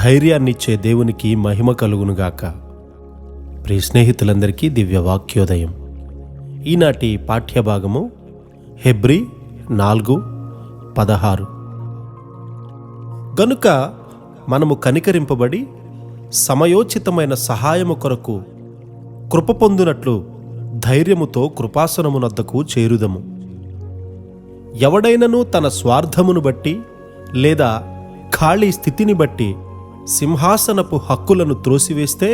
ధైర్యాన్నిచ్చే దేవునికి మహిమ కలుగునుగాక. ప్రియ స్నేహితులందరికీ దివ్య వాక్యోదయం. ఈనాటి పాఠ్యభాగము హెబ్రీ 4:16. గనుక మనము కనికరింపబడి సమయోచితమైన సహాయము కొరకు కృప పొందునట్లు ధైర్యముతో కృపాసనమునొద్దకు చేరుదము. ఎవడైనను తన స్వార్థమును బట్టి లేదా ఖాళీ స్థితిని బట్టి సింహాసనపు హక్కులను త్రోసివేస్తే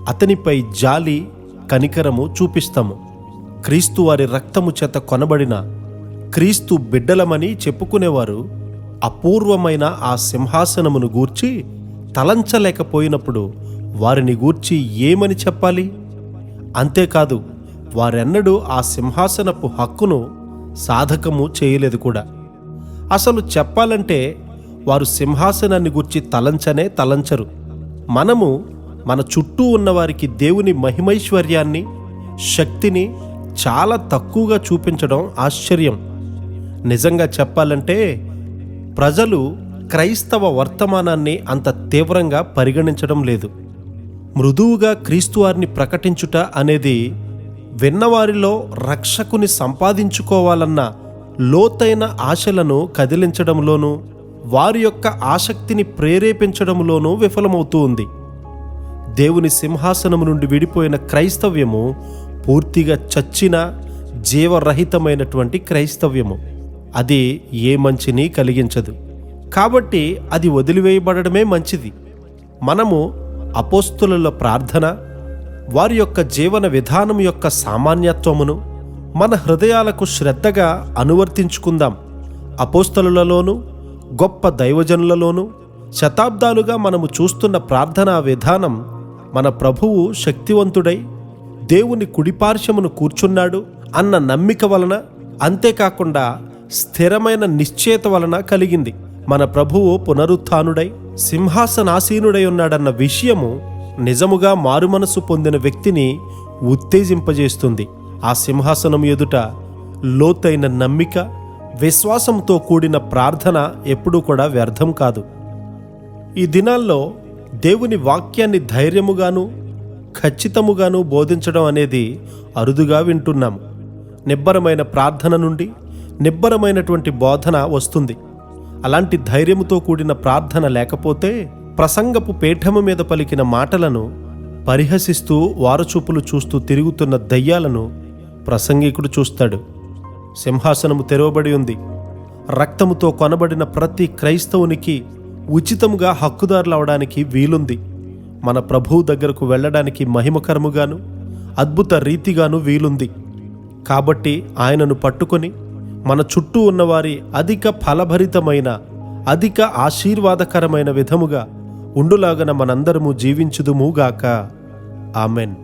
అతనిపై జాలి కనికరము చూపిస్తాము. క్రీస్తు వారి రక్తము చేత కొనబడిన క్రీస్తు బిడ్డలమని చెప్పుకునేవారు అపూర్వమైన ఆ సింహాసనమును గూర్చి తలంచలేకపోయినప్పుడు వారిని గూర్చి ఏమని చెప్పాలి? అంతేకాదు, వారెన్నడూ ఆ సింహాసనపు హక్కును సాధకము చేయలేదు కూడా. అసలు చెప్పాలంటే వారు సింహాసనాన్ని గూర్చి తలంచరు. మనము మన చుట్టూ ఉన్నవారికి దేవుని మహిమైశ్వర్యాన్ని, శక్తిని చాలా తక్కువగా చూపించడం ఆశ్చర్యం. నిజంగా చెప్పాలంటే ప్రజలు క్రైస్తవ వర్తమానాన్ని అంత తీవ్రంగా పరిగణించడం లేదు. మృదువుగా క్రీస్తు వారిని ప్రకటించుట అనేది విన్నవారిలో రక్షకుని సంపాదించుకోవాలన్న లోతైన ఆశలను కదిలించడంలోనూ వారి యొక్క ఆసక్తిని ప్రేరేపించడంలోనూ విఫలమవుతూ ఉంది. దేవుని సింహాసనము నుండి విడిపోయిన క్రైస్తవ్యము పూర్తిగా చచ్చిన జీవరహితమైనటువంటి క్రైస్తవ్యము. అది ఏ మంచిని కలిగించదు. కాబట్టి అది వదిలివేయబడమే మంచిది. మనము అపోస్తులుల ప్రార్థన, వారి యొక్క జీవన విధానం యొక్క సామాన్యత్వమును మన హృదయాలకు శ్రద్ధగా అనువర్తించుకుందాం. అపోస్తలులలోనూ గొప్ప దైవజనులలోనూ శతాబ్దాలుగా మనము చూస్తున్న ప్రార్థనా విధానం మన ప్రభువు శక్తివంతుడై దేవుని కుడిపార్శ్వమును కూర్చున్నాడు అన్న నమ్మిక వలన, అంతేకాకుండా స్థిరమైన నిశ్చయత వలన కలిగింది. మన ప్రభువు పునరుత్థానుడై సింహాసనాసీనుడై ఉన్నాడన్న విషయము నిజముగా మారుమనసు పొందిన వ్యక్తిని ఉత్తేజింపజేస్తుంది. ఆ సింహాసనం ఎదుట లోతైన నమ్మిక, విశ్వాసంతో కూడిన ప్రార్థన ఎప్పుడూ కూడా వ్యర్థం కాదు. ఈ దినాల్లో దేవుని వాక్యాన్ని ధైర్యముగాను ఖచ్చితముగాను బోధించడం అనేది అరుదుగా వింటున్నాము. నిబ్బరమైన ప్రార్థన నుండి నిబ్బరమైనటువంటి బోధన వస్తుంది. అలాంటి ధైర్యముతో కూడిన ప్రార్థన లేకపోతే ప్రసంగపు పీఠము మీద పలికిన మాటలను పరిహసిస్తూ వారచూపులు చూస్తూ తిరుగుతున్న దయ్యాలను ప్రసంగికుడు చూస్తాడు. సింహాసనము తెరవబడి ఉంది. రక్తముతో కొనబడిన ప్రతి క్రైస్తవునికి ఉచితముగా హక్కుదారులవడానికి వీలుంది. మన ప్రభువు దగ్గరకు వెళ్ళడానికి మహిమకరముగాను అద్భుత రీతిగాను వీలుంది. కాబట్టి ఆయనను పట్టుకొని మన చుట్టూ ఉన్నవారి అధిక ఫలభరితమైన, అధిక ఆశీర్వాదకరమైన విధముగా ఉండులాగన మనందరము జీవించుదుముగాక. ఆమెన్.